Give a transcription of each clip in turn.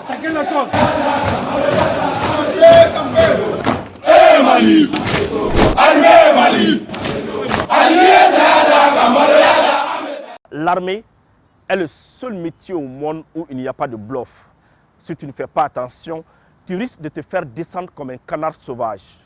Attaquez le sol. Mali. L'armée est le seul métier au monde où il n'y a pas de bluff. Si tu ne fais pas attention, tu risques de te faire descendre comme un canard sauvage.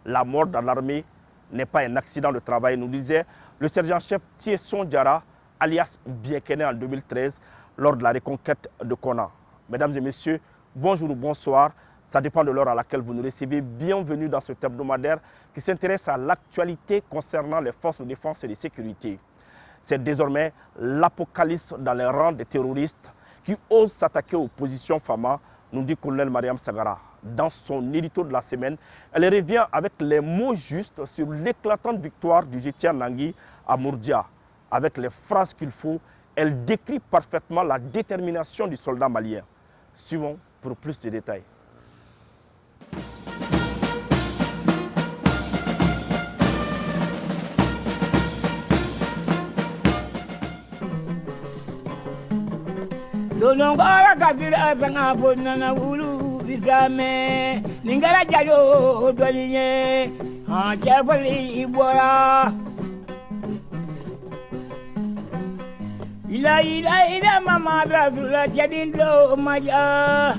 La mort dans l'armée n'est pas un accident de travail, nous disait le sergent-chef Thiesson Diarra, alias Biekene en 2013, lors de la reconquête de Kona. Mesdames et messieurs, bonjour ou bonsoir. Ça dépend de l'heure à laquelle vous nous recevez. Bienvenue dans ce hebdomadaire qui s'intéresse à l'actualité concernant les forces de défense et de sécurité. C'est désormais l'apocalypse dans les rangs des terroristes qui osent s'attaquer aux positions FAMA, nous dit colonel Mariam Sagara. Dans son édito de la semaine, elle revient avec les mots justes sur l'éclatante victoire du Jetia Nangui à Mourdia. Avec les phrases qu'il faut, elle décrit parfaitement la détermination du soldat malien. Suivons pour plus de détails. Dolongora kabira sanga bonana ulu bisame ningara jayo dolinye ha jafali ibora ila mama brazula jadindo maja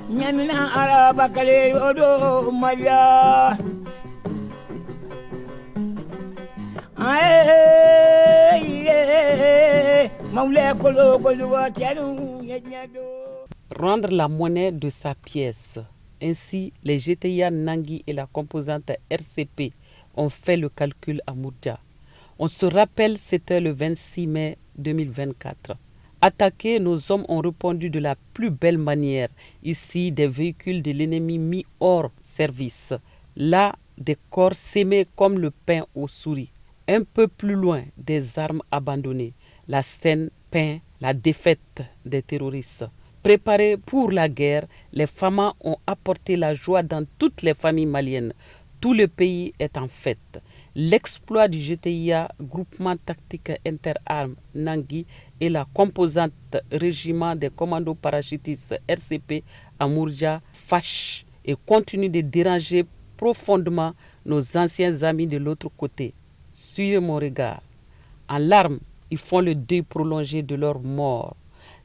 nyamina araba kale odo maja Rendre la monnaie de sa pièce. Ainsi, les GTIA Nangui et la composante RCP ont fait le calcul à Mourdia. On se rappelle, c'était le 26 mai 2024. Attaqués, nos hommes ont répondu de la plus belle manière. Ici, des véhicules de l'ennemi mis hors service. Là, des corps sémés comme le pain aux souris. Un peu plus loin, des armes abandonnées. La scène peint la défaite des terroristes. Préparés pour la guerre, les FAMA ont apporté la joie dans toutes les familles maliennes. Tout le pays est en fête. L'exploit du GTIA, groupement tactique interarmes Nangui, et la composante régiment des commandos parachutistes RCP à Mourdia fâche et continue de déranger profondément nos anciens amis de l'autre côté. Suivez mon regard. En larmes, ils font le deuil prolongé de leur mort.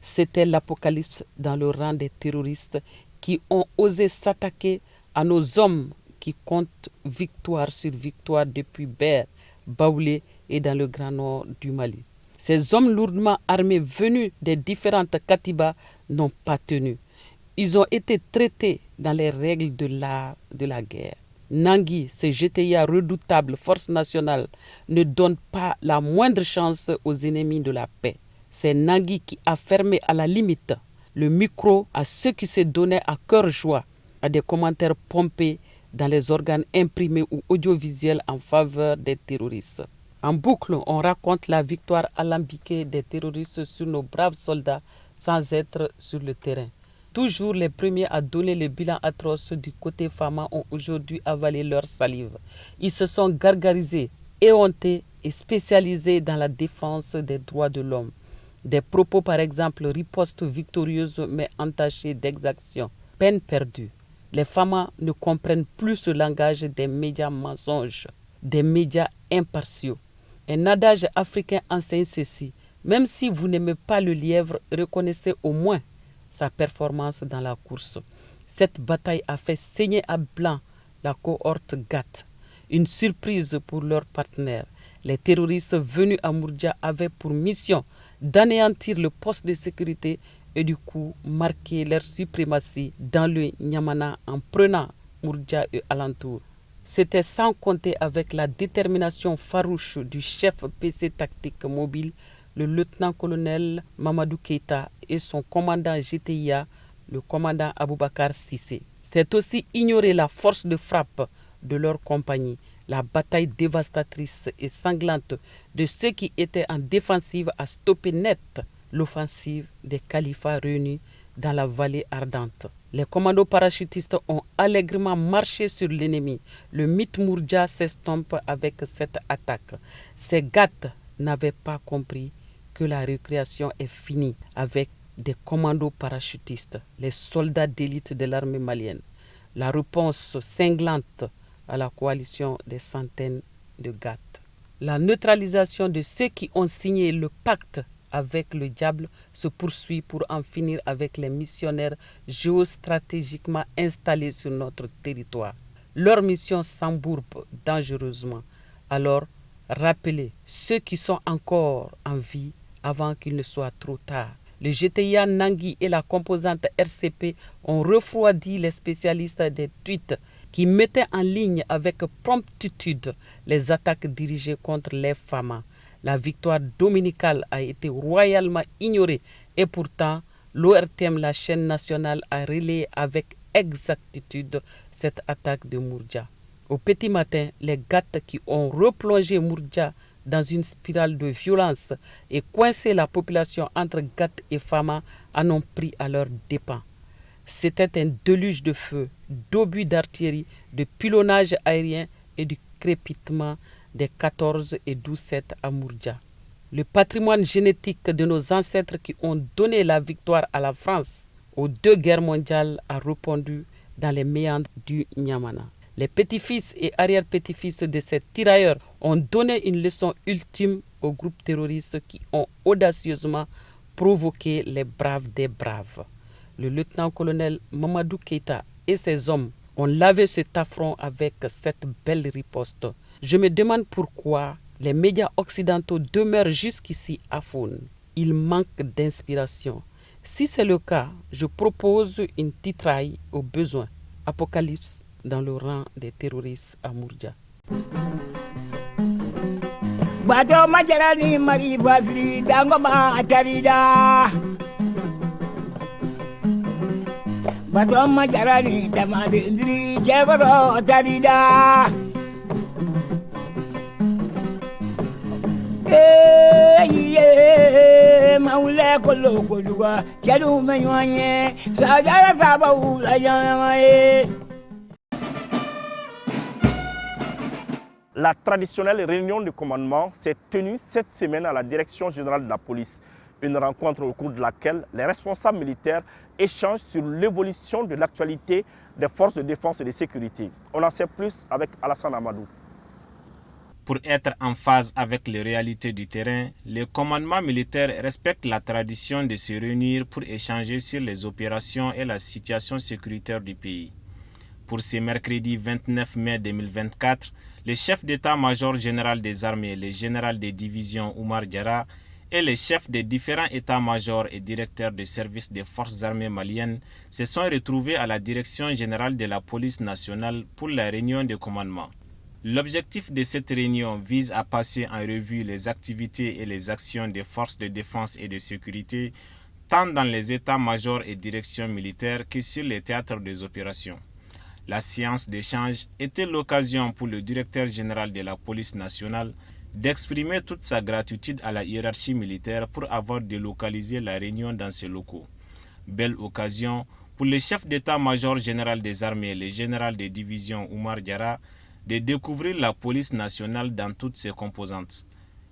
C'était l'apocalypse dans le rang des terroristes qui ont osé s'attaquer à nos hommes qui comptent victoire sur victoire depuis Ber, Baoulé et dans le Grand Nord du Mali. Ces hommes lourdement armés venus des différentes katibas n'ont pas tenu. Ils ont été traités dans les règles de l'art de la guerre. Nangui, ces GTIA redoutables forces nationales, ne donnent pas la moindre chance aux ennemis de la paix. C'est Nangui qui a fermé à la limite le micro à ceux qui se donnaient à cœur joie à des commentaires pompés dans les organes imprimés ou audiovisuels en faveur des terroristes. En boucle, on raconte la victoire alambiquée des terroristes sur nos braves soldats sans être sur le terrain. Toujours les premiers à donner le bilan atroce du côté FAMA ont aujourd'hui avalé leur salive. Ils se sont gargarisés, éhontés et spécialisés dans la défense des droits de l'homme. Des propos par exemple riposte victorieuse mais entachée d'exactions. Peine perdue. Les FAMA ne comprennent plus ce langage des médias mensonges, des médias impartiaux. Un adage africain enseigne ceci. Même si vous n'aimez pas le lièvre, reconnaissez au moins sa performance dans la course. Cette bataille a fait saigner à blanc la cohorte GAT. Une surprise pour leurs partenaires. Les terroristes venus à Mourdia avaient pour mission d'anéantir le poste de sécurité et du coup marquer leur suprématie dans le Niamana en prenant Mourdia et alentour. C'était sans compter avec la détermination farouche du chef PC tactique mobile, le lieutenant-colonel Mamadou Keita et son commandant GTIA, le commandant Aboubakar Sissé. C'est aussi ignorer la force de frappe de leur compagnie, la bataille dévastatrice et sanglante de ceux qui étaient en défensive a stoppé net l'offensive des califats réunis dans la vallée ardente. Les commandos parachutistes ont allègrement marché sur l'ennemi. Le mythe Mourdia s'estompe avec cette attaque. Ces gâtes n'avaient pas compris que la récréation est finie avec des commandos parachutistes, les soldats d'élite de l'armée malienne, la réponse cinglante à la coalition des centaines de GAT. La neutralisation de ceux qui ont signé le pacte avec le diable se poursuit pour en finir avec les missionnaires géostratégiquement installés sur notre territoire. Leur mission s'embourbe dangereusement. Alors, rappelez ceux qui sont encore en vie avant qu'il ne soit trop tard. Le GTIA Nangui et la composante RCP ont refroidi les spécialistes des tweets qui mettaient en ligne avec promptitude les attaques dirigées contre les femmes. La victoire dominicale a été royalement ignorée et pourtant l'ORTM, la chaîne nationale, a relayé avec exactitude cette attaque de Mourdja. Au petit matin, les GAT qui ont replongé Mourdja dans une spirale de violence et coincé la population entre GAT et Fama en ont pris à leurs dépens. C'était un déluge de feu, d'obus d'artillerie, de pilonnage aérien et du crépitement des 14 et 12-7 à Mourdja. Le patrimoine génétique de nos ancêtres qui ont donné la victoire à la France aux 2 guerres mondiales a répondu dans les méandres du Niamana. Les petits-fils et arrière-petits-fils de ces tirailleurs ont donné une leçon ultime aux groupes terroristes qui ont audacieusement provoqué les braves des braves. Le lieutenant-colonel Mamadou Keïta et ses hommes ont lavé cet affront avec cette belle riposte. Je me demande pourquoi les médias occidentaux demeurent jusqu'ici aphones. Ils manquent d'inspiration. Si c'est le cas, je propose une titraille au besoin. Apocalypse dans le rang des terroristes à Mourdja. Bato majarani mari basri dangoma atarida. Bato majarani tamadi indri jebaro atarida. Maule kolo koluga jalu menyanye sajara sabahu ayamaye. La traditionnelle réunion de commandement s'est tenue cette semaine à la direction générale de la police. Une rencontre au cours de laquelle les responsables militaires échangent sur l'évolution de l'actualité des forces de défense et de sécurité. On en sait plus avec Alassane Amadou. Pour être en phase avec les réalités du terrain, le commandement militaire respecte la tradition de se réunir pour échanger sur les opérations et la situation sécuritaire du pays. Pour ce mercredi 29 mai 2024, le chef d'état-major général des armées, le général des divisions Oumar Diarra et les chefs des différents états-majors et directeurs de services des forces armées maliennes se sont retrouvés à la direction générale de la police nationale pour la réunion de commandement. L'objectif de cette réunion vise à passer en revue les activités et les actions des forces de défense et de sécurité, tant dans les états-majors et directions militaires que sur les théâtres des opérations. La séance d'échange était l'occasion pour le directeur général de la police nationale d'exprimer toute sa gratitude à la hiérarchie militaire pour avoir délocalisé la réunion dans ses locaux. Belle occasion pour le chef d'état-major général des armées, le général des divisions Oumar Diarra, de découvrir la police nationale dans toutes ses composantes.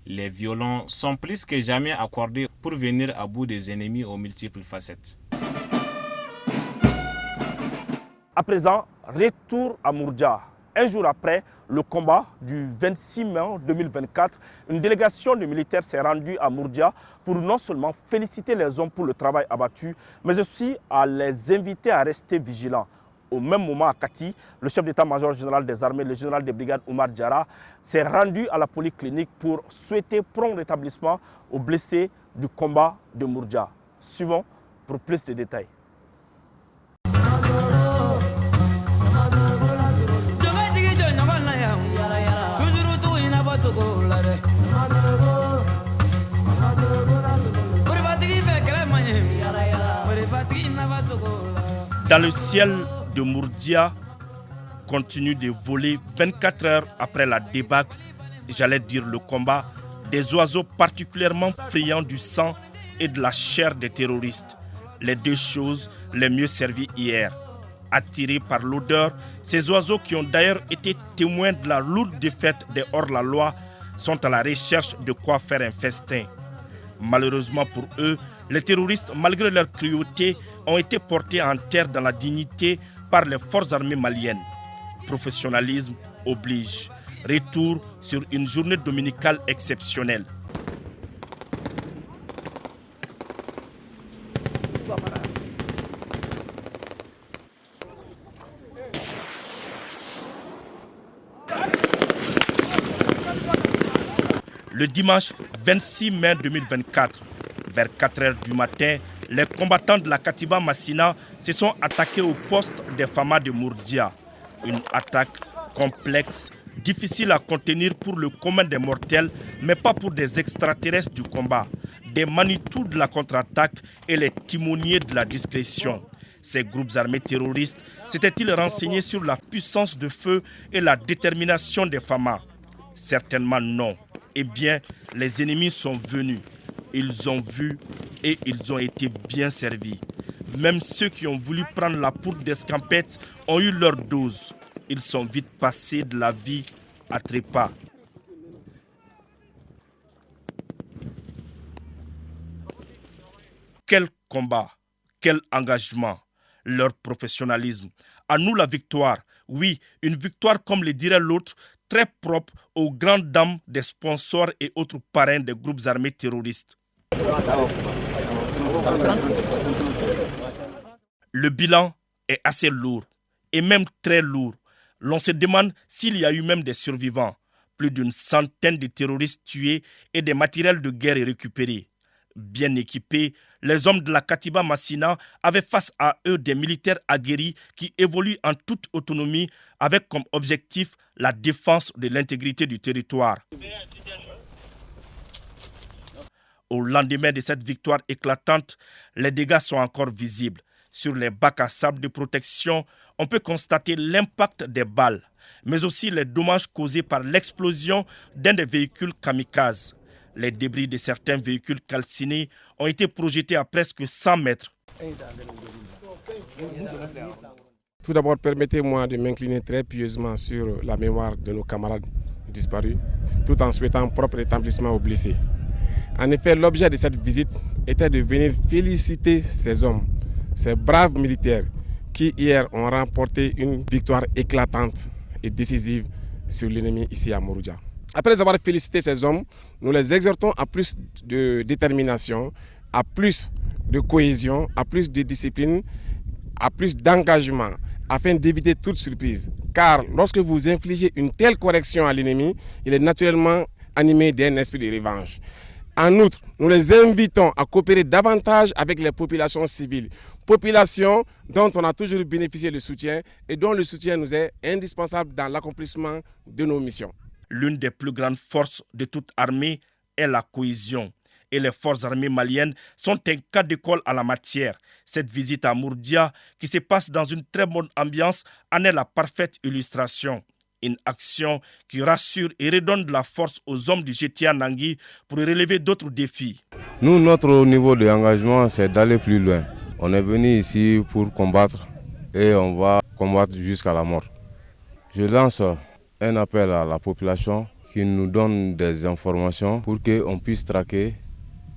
Les violons sont plus que jamais accordés pour venir à bout des ennemis aux multiples facettes. À présent, retour à Mourdja. Un jour après le combat du 26 mai 2024, une délégation de militaires s'est rendue à Mourdja pour non seulement féliciter les hommes pour le travail abattu, mais aussi à les inviter à rester vigilants. Au même moment, à Kati, le chef d'état-major général des armées, le général des brigades Oumar Diarra, s'est rendu à la polyclinique pour souhaiter prompt rétablissement aux blessés du combat de Mourdja. Suivons pour plus de détails. Dans le ciel de Mourdja continue de voler 24 heures après la débâcle, j'allais dire le combat, des oiseaux particulièrement friands du sang et de la chair des terroristes. Les deux choses les mieux servies hier. Attirés par l'odeur, ces oiseaux qui ont d'ailleurs été témoins de la lourde défaite des hors-la-loi sont à la recherche de quoi faire un festin. Malheureusement pour eux, les terroristes, malgré leur cruauté, ont été portés en terre dans la dignité par les forces armées maliennes. Professionnalisme oblige. Retour sur une journée dominicale exceptionnelle. Le dimanche 26 mai 2024, vers 4 h du matin, les combattants de la Katiba Massina se sont attaqués au poste des Famas de Mourdia. Une attaque complexe, difficile à contenir pour le commun des mortels, mais pas pour des extraterrestres du combat, des Manitou de la contre-attaque et les timoniers de la discrétion. Ces groupes armés terroristes s'étaient-ils renseignés sur la puissance de feu et la détermination des Famas? Certainement non. Eh bien, les ennemis sont venus. Ils ont vu et ils ont été bien servis. Même ceux qui ont voulu prendre la poudre d'escampette ont eu leur dose. Ils sont vite passés de la vie à trépas. Quel combat, quel engagement, leur professionnalisme. À nous la victoire. Oui, une victoire comme le dirait l'autre, très propre aux grandes dames des sponsors et autres parrains des groupes armés terroristes. Le bilan est assez lourd, et même très lourd. L'on se demande s'il y a eu même des survivants. Plus d'une centaine de terroristes tués et des matériels de guerre récupérés. Bien équipés, les hommes de la Katiba Massina avaient face à eux des militaires aguerris qui évoluent en toute autonomie avec comme objectif la défense de l'intégrité du territoire. Au lendemain de cette victoire éclatante, les dégâts sont encore visibles. Sur les bacs à sable de protection, on peut constater l'impact des balles, mais aussi les dommages causés par l'explosion d'un des véhicules kamikazes. Les débris de certains véhicules calcinés ont été projetés à presque 100 mètres. Tout d'abord, permettez-moi de m'incliner très pieusement sur la mémoire de nos camarades disparus, tout en souhaitant propre rétablissement aux blessés. En effet, l'objet de cette visite était de venir féliciter ces hommes, ces braves militaires qui hier ont remporté une victoire éclatante et décisive sur l'ennemi ici à Mourdia. Après avoir félicité ces hommes, nous les exhortons à plus de détermination, à plus de cohésion, à plus de discipline, à plus d'engagement, afin d'éviter toute surprise. Car lorsque vous infligez une telle correction à l'ennemi, il est naturellement animé d'un esprit de revanche. En outre, nous les invitons à coopérer davantage avec les populations civiles. Populations dont on a toujours bénéficié le soutien et dont le soutien nous est indispensable dans l'accomplissement de nos missions. L'une des plus grandes forces de toute armée est la cohésion. Et les forces armées maliennes sont un cas d'école à la matière. Cette visite à Mourdia, qui se passe dans une très bonne ambiance, en est la parfaite illustration. Une action qui rassure et redonne de la force aux hommes du GTA Nangui pour relever d'autres défis. Nous, notre niveau d'engagement, c'est d'aller plus loin. On est venu ici pour combattre et on va combattre jusqu'à la mort. Je lance un appel à la population qui nous donne des informations pour qu'on puisse traquer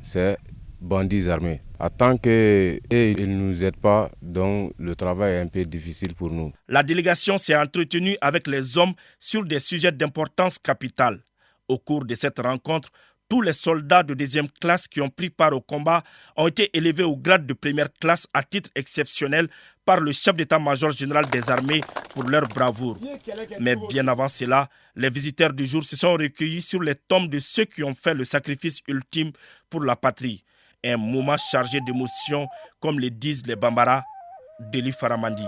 ces bandits armés. En tant qu'ils ne nous aident pas, donc le travail est un peu difficile pour nous. La délégation s'est entretenue avec les hommes sur des sujets d'importance capitale. Au cours de cette rencontre, tous les soldats de deuxième classe qui ont pris part au combat ont été élevés au grade de première classe à titre exceptionnel par le chef d'état-major général des armées pour leur bravoure. Mais bien avant cela, les visiteurs du jour se sont recueillis sur les tombes de ceux qui ont fait le sacrifice ultime pour la patrie. Un moment chargé d'émotion, comme le disent les Bambara d'Eli Faramandi.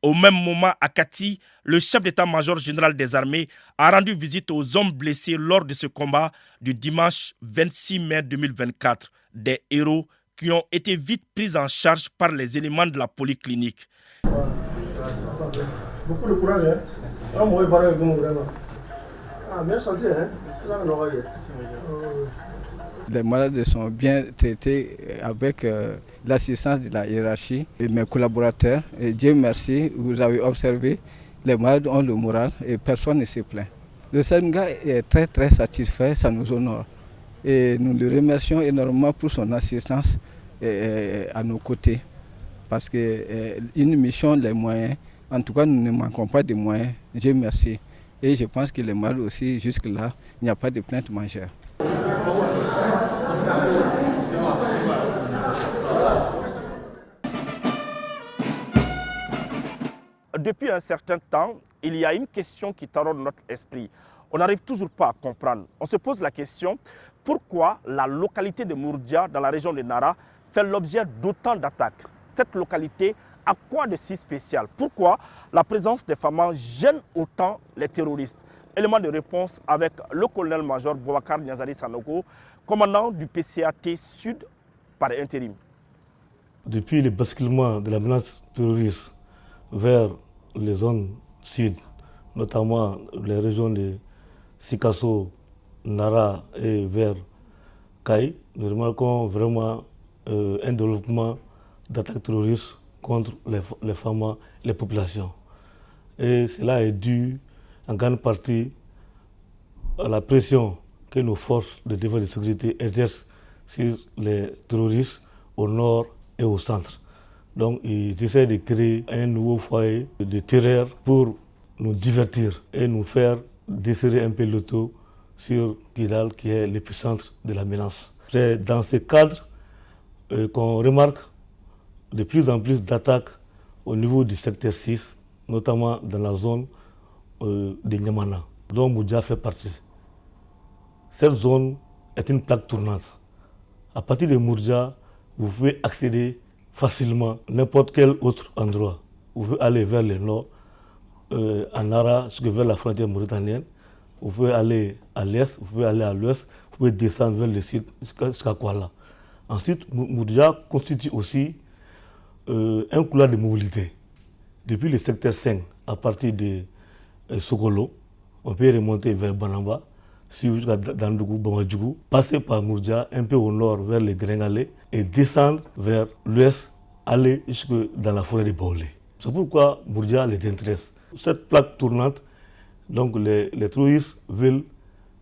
Au même moment, à Kati, le chef d'état-major général des armées a rendu visite aux hommes blessés lors de ce combat du dimanche 26 mai 2024. Des héros qui ont été vite pris en charge par les éléments de la polyclinique. Beaucoup de courage, hein? Vraiment. bien santé, hein. Les malades sont bien traités avec l'assistance de la hiérarchie et mes collaborateurs. Et Dieu merci, vous avez observé, les malades ont le moral et personne ne se plaint. Le Sénégal est très très satisfait, ça nous honore. Et nous le remercions énormément pour son assistance à nos côtés. Parce qu'une mission, les moyens, en tout cas nous ne manquons pas de moyens, Dieu merci. Et je pense que les malades aussi, jusque-là, il n'y a pas de plainte majeure. Depuis un certain temps, il y a une question qui taraude notre esprit. On n'arrive toujours pas à comprendre. On se pose la question, pourquoi la localité de Mourdia, dans la région de Nara, fait l'objet d'autant d'attaques? Cette localité a quoi de si spécial? Pourquoi la présence des femmes gêne autant les terroristes? Élément de réponse avec le colonel-major Boubacar Niazari Sanogo, commandant du PCAT Sud par intérim. Depuis le basculement de la menace terroriste vers les zones sud, notamment les régions de Sikasso, Nara et vers Kaï, nous remarquons vraiment un développement d'attaques terroristes contre les femmes, les populations. Et cela est dû en grande partie à la pression que nos forces de défense et de sécurité exercent sur les terroristes au nord et au centre. Donc ils essaient de créer un nouveau foyer de terreur pour nous divertir et nous faire desserrer un peu le taux sur Kidal qui est l'épicentre de la menace. C'est dans ce cadre qu'on remarque de plus en plus d'attaques au niveau du secteur 6, notamment dans la zone de Niamana, dont Mourdia fait partie. Cette zone est une plaque tournante. À partir de Mourdia, vous pouvez accéder facilement à n'importe quel autre endroit. Vous pouvez aller vers le nord, à Nara, vers la frontière mauritanienne. Vous pouvez aller à l'est, vous pouvez aller à l'ouest, vous pouvez descendre vers le sud jusqu'à Kuala. Ensuite, Mourdia constitue aussi un couloir de mobilité. Depuis le secteur 5, à partir de Sokolo, on peut remonter vers Banamba, suivre jusqu'à Dandougou, Bamadjougou, passer par Mourdia, un peu au nord vers les Grengalais et descendre vers l'ouest, aller jusque dans la forêt de Baolé. C'est pourquoi Mourdia les intéresse. Cette plaque tournante, donc les terroristes veulent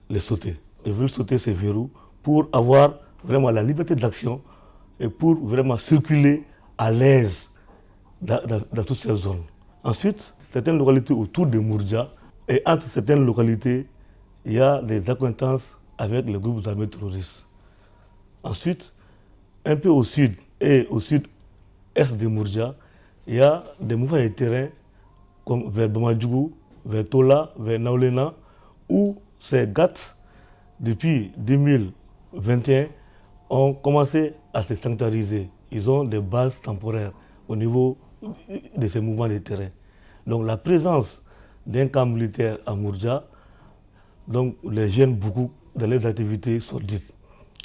les sauter. Ils veulent sauter ces verrous pour avoir vraiment la liberté d'action et pour vraiment circuler à l'aise dans toutes ces zones. Ensuite, certaines localités autour de Mourdia et entre certaines localités, il y a des accointances avec les groupes armés terroristes. Ensuite, un peu au sud et au sud-est de Mourdia, il y a des mouvements de terrain comme vers Bamadjougou, vers Tola, vers Naolena, où ces GAT, depuis 2021, ont commencé à se sanctuariser. Ils ont des bases temporaires au niveau de ces mouvements de terrain. Donc la présence d'un camp militaire à Mourdia, donc les gêne beaucoup dans les activités sordides.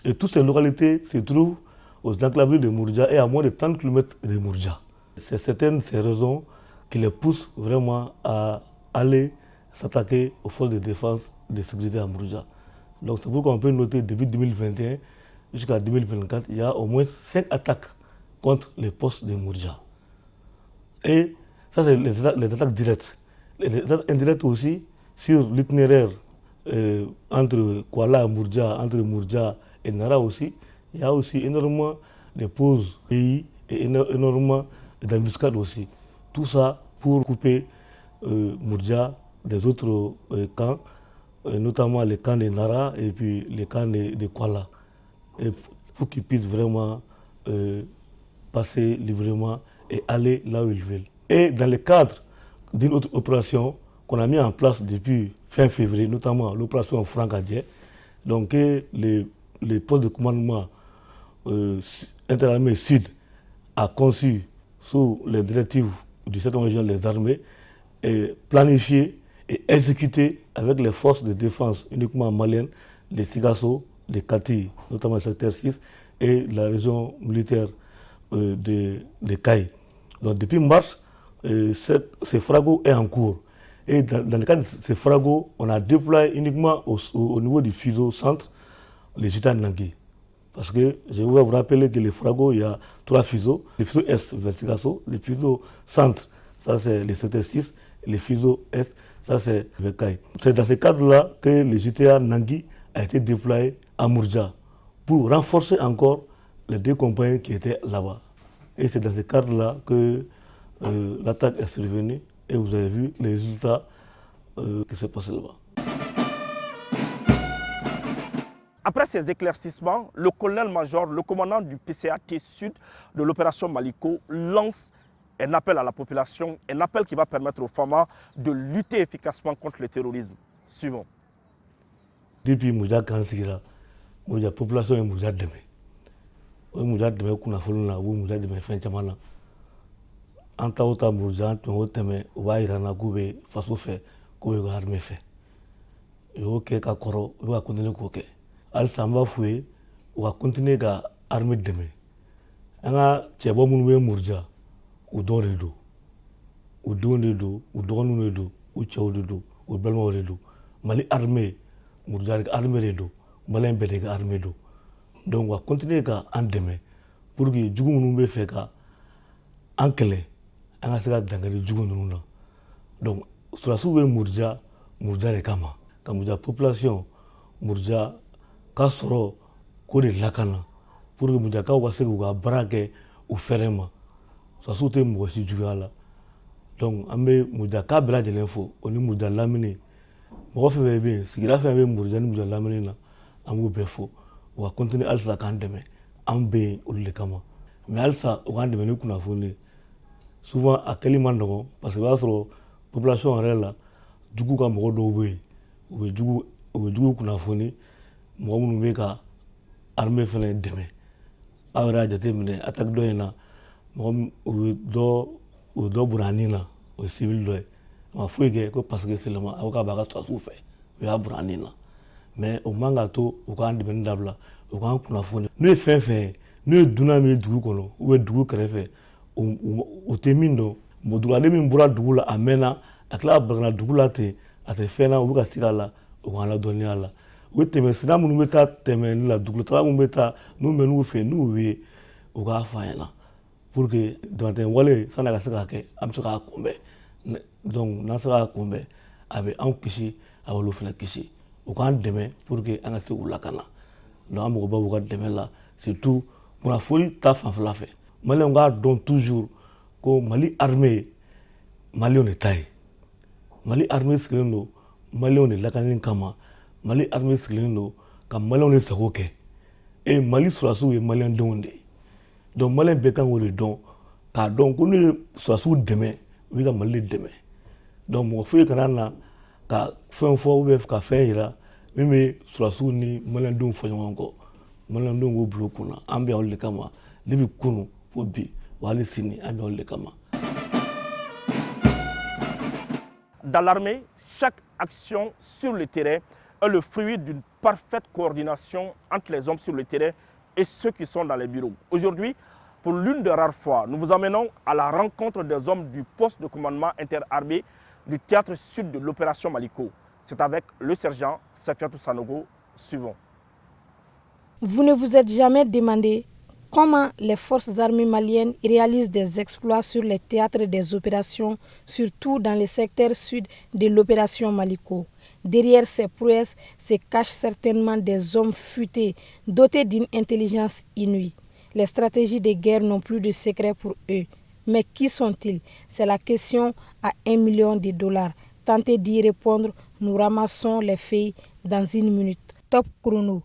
Et toutes ces localités se trouvent aux enclavés de Mourdia et à moins de 30 km de Mourdia. C'est certaines de ces raisons qui les poussent vraiment à aller s'attaquer aux forces de défense et de sécurité à Mourdia. Donc c'est pourquoi on peut noter depuis 2021 jusqu'à 2024, il y a au moins 5 attaques contre les postes de Mourdia. Et ça, c'est les attaques directes. Les attaques indirectes aussi sur l'itinéraire entre Kuala et Mourdia, entre Mourdia et Nara aussi. Il y a aussi énormément de pauses pays et énormément d'embuscades aussi. Tout ça pour couper Mourdia des autres camps, notamment les camps de Nara et puis les camps de Kuala. Et pour qu'ils puissent vraiment passer librement et aller là où ils veulent. Et dans le cadre d'une autre opération qu'on a mis en place depuis fin février, notamment l'opération Francadien, donc les postes de commandement interarmées sud a conçu sous les directives du 7e régiment des armées et planifié et exécuté avec les forces de défense uniquement maliennes, les Sigasso, les Kati, notamment le secteur 6 et la région militaire de Kaï. Donc depuis mars, ce frago est en cours. Et dans le cas de ces fragos, on a déployé uniquement au niveau du fuseau centre les unités à Nangui. Parce que je vais vous rappeler que les fragos, il y a 3 fuseaux. Le fuseau Est vers Sikasso, le fuseau centre, ça c'est le secteur 6, et le fuseau Est, ça c'est le Kai. C'est dans ce cadre-là que les UTA Nangui a été déployé à Mourja pour renforcer encore les 2 compagnies qui étaient là-bas. Et c'est dans ce cadre-là que l'attaque est survenue et vous avez vu les résultats qui s'est passé là-bas. Après ces éclaircissements, le colonel-major, le commandant du PCAT Sud de l'opération Maliko, lance un appel à la population, un appel qui va permettre aux FAMA de lutter efficacement contre le terrorisme. Suivons. Depuis Moudja Kansira, la population est Moudja Deme. Moudja Deme Kunafoluna ou Moudja Deme Fenchamana. Anta ota Moudja, Antonio Teme, Oba Irana Goube, Faso Fe, Goube Armée Fe. Yoke Kakoro, Oba Kondene Koke. Al Samba Foué, Oba continuer à armée Deme. Anga Tchebo Mounwe Moudja, ou Don Redo, ou Don Redo, ou Don Redo, ou Tchao Redo, ou Belmo Redo. Mali armée, Moudja armée Redo, Malin Bedega armée do. Donc on va continuer à en demain pour que Djougou Mounbe fait qu'à enquêter, on a fait d'engager Djougou Mounna. Donc sur la souveraine Moudja est kama, quand Moudja population Moudja kasoro kode lakana pour que Moudja ka wase ou à braquer ou fermer. Ça soute moi si Djougou là. Donc amé Moudja ka bra de l'info, on est Moudja laminé. Moi fait bien, ce qu'il a fait avec Moudja laminé là, amou befo. On va continuer à le faire demain, en bé ou le kama. Mais à ça, on va demander qu'on a fourni. Souvent, à quel moment, parce que la population en réel là, du coup, comme on doit ou du coup, qu'on a fourni, moi, on nous met qu'à armée faire demain. Alors, à déterminer, attaque d'oeil, moi, ou do Buranina, ou civil d'oeil. On va fouiller parce que c'est le moment, avocat baga soit souffert, ou à Buranina. Mais au mangato, au camp de Bendabla, au camp qu'on a fourni. Nous fait, nous dunami du kono, ou du créfe, au temino, modula de mimbura doula amena, à la bagna doula te, à te fena, ou à sigala, ou à la doniala. Ou teme, sina mumeta, teme, la doula, mumeta, nous menons fait, nous, oui, au gars faena. Pour que, dans un wallet, ça n'a pas été, amsera combe. Donc, n'a pas combe, avec un kishi, à l'offre kishi. Au camp demain pour que on ait ou la cana. Nous avons beaucoup de demain là. C'est tout pour la folie taf en fait. Mali on garde toujours que Mali armée, Mali on est taille. Mali armée c'est que nous, Mali on est la canine kama. Mali armée c'est que nous, comme Mali on est saroké. Et Mali sur la sous et Mali on donne. Donc Mali bécan on le don. Car donc on est sur la sous demain, oui comme Mali demain. Donc mon frère canana ka fɛn fɔ ou bien ka fɛn yira min bɛ surasiw ni maliyɛndenw fɔ ɲɔgɔn kɔ maliyɛndenw k'o bila u kunna an bɛ olu de kama depuis kunu fo bi wa hali sini an bɛ olu de kama. Dans l'armée, chaque action sur le terrain est le fruit d'une parfaite coordination entre les hommes sur le terrain et ceux qui sont dans les bureaux. Aujourd'hui, pour l'une des rares fois, nous vous emmenons à la rencontre des hommes du poste de commandement interarmé du théâtre sud de l'opération Maliko. C'est avec le sergent Safiatou Sanogo. Suivant. Vous ne vous êtes jamais demandé comment les forces armées maliennes réalisent des exploits sur les théâtres des opérations, surtout dans le secteur sud de l'opération Maliko. Derrière ces prouesses se cachent certainement des hommes futés, dotés d'une intelligence inouïe. Les stratégies de guerre n'ont plus de secret pour eux. Mais qui sont-ils? C'est la question à $1 million. Tentez d'y répondre, nous ramassons les filles dans 1 minute. Top chrono.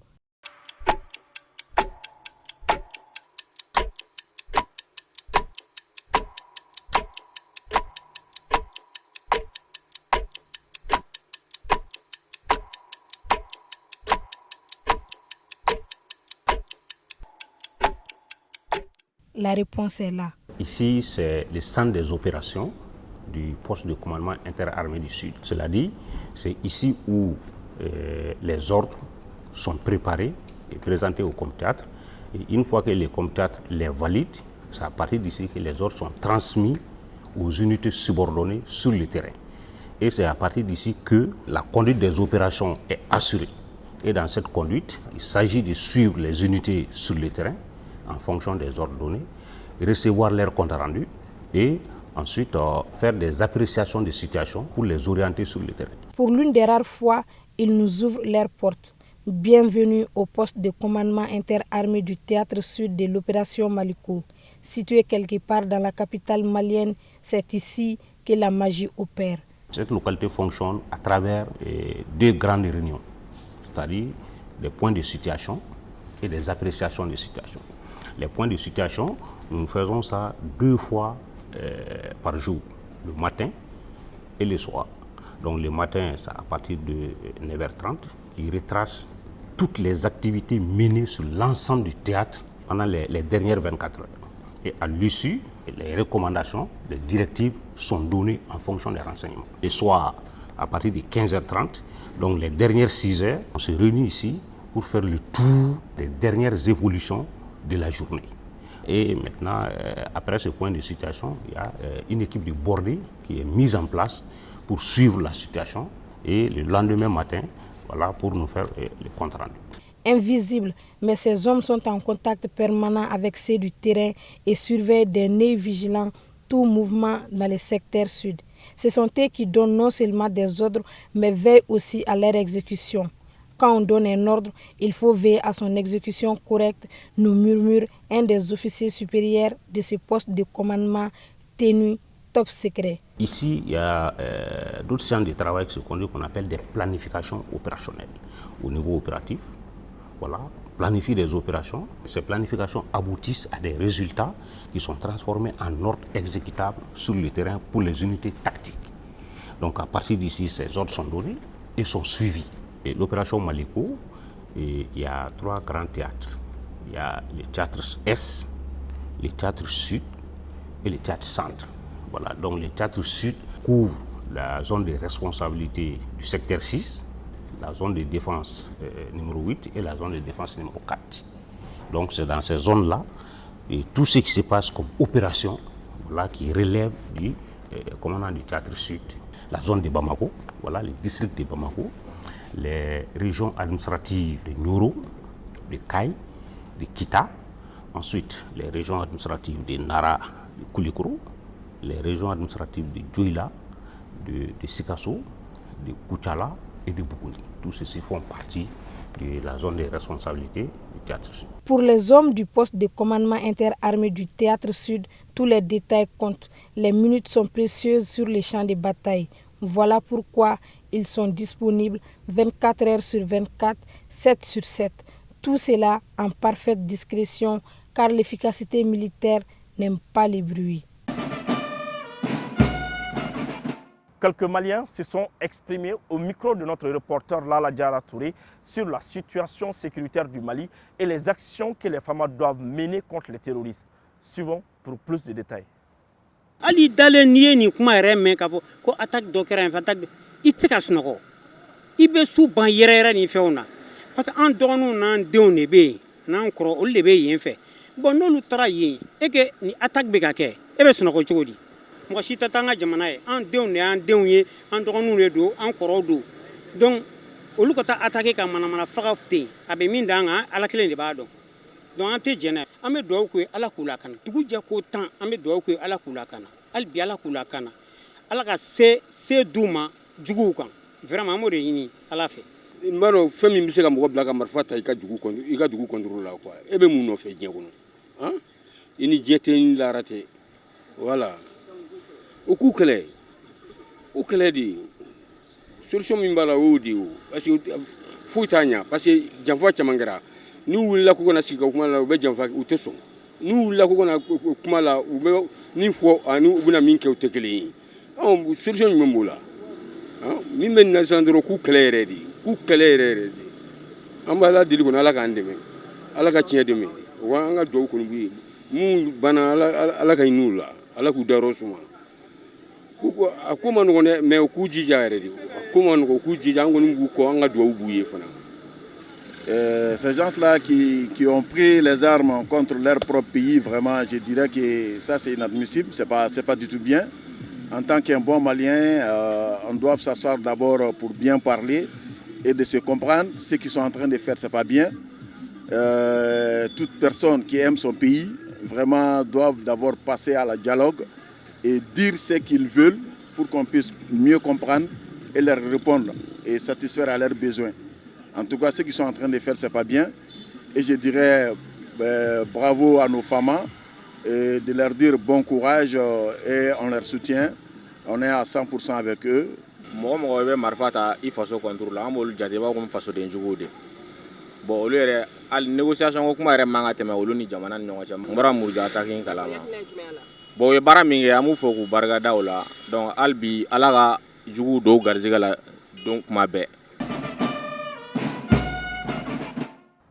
La réponse est là. Ici, c'est le centre des opérations du poste de commandement interarmé du Sud. Cela dit, c'est ici où les ordres sont préparés et présentés au COMThéâtre. Et une fois que les COMThéâtres les valident, c'est à partir d'ici que les ordres sont transmis aux unités subordonnées sur le terrain. Et c'est à partir d'ici que la conduite des opérations est assurée. Et dans cette conduite, il s'agit de suivre les unités sur le terrain en fonction des ordres donnés, recevoir leurs comptes rendus et ensuite faire des appréciations de situation pour les orienter sur le terrain. Pour l'une des rares fois, ils nous ouvrent leurs portes. Bienvenue au poste de commandement interarmé du théâtre sud de l'opération Maliko. Situé quelque part dans la capitale malienne, c'est ici que la magie opère. Cette localité fonctionne à travers deux grandes réunions, c'est-à-dire des points de situation et des appréciations de situation. Les points de situation, nous faisons ça 2 fois par jour, le matin et le soir. Donc le matin, c'est à partir de 9h30, qui retrace toutes les activités menées sur l'ensemble du théâtre pendant les dernières 24 heures. Et à l'issue, les recommandations, les directives sont données en fonction des renseignements. Le soir, à partir de 15h30, donc les dernières 6 heures, on se réunit ici pour faire le tour des dernières évolutions de la journée. Et maintenant, après ce point de situation, il y a une équipe de bordée qui est mise en place pour suivre la situation. Et le lendemain matin, voilà, pour nous faire le compte rendu. Invisibles, mais ces hommes sont en contact permanent avec ceux du terrain et surveillent d'un œil vigilant tout mouvement dans le secteur sud. Ce sont eux qui donnent non seulement des ordres, mais veillent aussi à leur exécution. Quand on donne un ordre, il faut veiller à son exécution correcte, nous murmure un des officiers supérieurs de ce poste de commandement tenu top secret. Ici, il y a d'autres séances de travail qui se conduisent qu'on appelle des planifications opérationnelles au niveau opératif. Voilà, planifier des opérations. Ces planifications aboutissent à des résultats qui sont transformés en ordres exécutables sur le terrain pour les unités tactiques. Donc à partir d'ici, ces ordres sont donnés et sont suivis. Et l'opération Maliko, il y a 3 grands théâtres. Il y a le théâtre Est, le théâtre Sud et le théâtre Centre. Voilà, donc le théâtre Sud couvre la zone de responsabilité du secteur 6, la zone de défense numéro 8 et la zone de défense numéro 4. Donc c'est dans ces zones-là, et tout ce qui se passe comme opération, voilà, qui relève du commandant du théâtre Sud. La zone de Bamako, voilà, le district de Bamako, les régions administratives de Nyoro, de Kaï, de Kita, ensuite les régions administratives de Nara, de Koulikoro, les régions administratives de Djoila, de Sikasso, de Koutchala et de Boukouni. Tous ceux-ci font partie de la zone de responsabilité du Théâtre Sud. Pour les hommes du poste de commandement interarmé du Théâtre Sud, tous les détails comptent. Les minutes sont précieuses sur les champs de bataille. Voilà pourquoi ils sont disponibles 24 heures sur 24, 7 sur 7. Tout cela en parfaite discrétion, car l'efficacité militaire n'aime pas les bruits. Quelques Maliens se sont exprimés au micro de notre reporter Lala Diara Touré sur la situation sécuritaire du Mali et les actions que les FAMA doivent mener contre les terroristes. Suivons pour plus de détails. Ali dalen ni ni kuma yɛrɛ mɛn k'a fɔ ko attaque dɔ kɛra yan attaque I tɛ ka sunɔgɔ I bɛ su ban yɛrɛ ni fɛnw na parce que an dɔgɔninw n'an denw de bɛ yen n'an kɔrɔ olu de bɛ yen fɛ bon n'olu taara yen et que ni attaque bɛ ka kɛ e bɛ sunɔgɔ cogo di mɔgɔ si tɛ taa an ka jamana ye an denw de y'an denw ye an dɔgɔninw de don an kɔrɔw don donc olu ka taa attaquer ka manamana faga ten a bɛ min d'an kan Ala kelen de b'a dɔn donc an tɛ jɛnɛ an bɛ dugawu k'u ye Ala k'u lakana dugu jɛ ko 10 an bɛ dugawu k'u ye Ala k'u lakana hali bi Ala k'u lakana Ala ka se d'u ma juguw kan vraiment an b'o de ɲini Ala fɛ. N b'a dɔn fɛn min bɛ se ka mɔgɔ bila ka marifa ta I ka dugu contrôle la quoi e bɛ mun nɔfɛ diɲɛ kɔnɔ han I ni diɲɛ tɛ ni lara tɛ voilà o k'u kɛlɛ de solution min b'a la o y'o de ye o parce que foyi t'a ɲɛ parce que janfa caman kɛra n'u wulila k'u kana sigi ka kuma la u bɛ janfa u tɛ sɔn n'u wulila k'u kana kuma la u bɛ min fɔ ani u bɛna min kɛ u tɛ kelen ye solution jumɛn b'o la min bɛ na sisan dɔrɔn k'u kɛlɛ yɛrɛ de an b'a Ala deli kɔnɔ Ala k'an dɛmɛ Ala ka tiɲɛ dɛmɛ o an ka dugawu kɔni b'u ye mun banna Ala ka ɲin'u la Ala k'u dayɔrɔ suma a ko ma nɔgɔn dɛ mais u k'u jija yɛrɛ de a ko ma nɔgɔn u k'u jija an kɔni b'u kɔ an ka dugawu b'u ye fana. Ces gens-là qui ont pris les armes contre leur propre pays, vraiment, je dirais que ça c'est inadmissible, c'est pas du tout bien. En tant qu'un bon Malien, on doit s'asseoir d'abord pour bien parler et de se comprendre. Ce qu'ils sont en train de faire, ce n'est pas bien. Toute personne qui aime son pays, vraiment, doivent d'abord passer à la dialogue et dire ce qu'ils veulent pour qu'on puisse mieux comprendre et leur répondre et satisfaire à leurs besoins. En tout cas, ce qu'ils sont en train de faire, ce n'est pas bien. Et je dirais bravo à nos femmes et de leur dire bon courage et on leur soutient. On est à 100% avec eux. Bon, olu yɛrɛ hali négociation ko kuma yɛrɛ man ka tɛmɛ olu ni jamana ni ɲɔgɔn cɛ n bɔra Muruja attaque kalama bon u ye baara min kɛ an b'u fɔ k'u barikada o la donc hali bi ala ka jugu don garizɛgɛ la don kuma bɛɛ.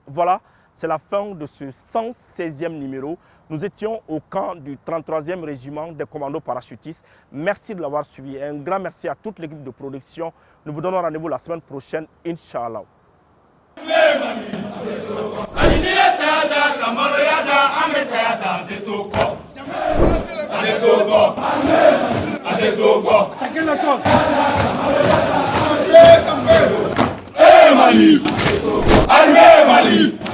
Voilà, c'est la fin de ce 116e numéro. Nous étions au camp du 33e régiment des commandos parachutistes. Merci de l'avoir suivi. Un grand merci à toute l'équipe de production. Nous vous donnons rendez-vous la semaine prochaine, Inch'Allah. Mali, Mali.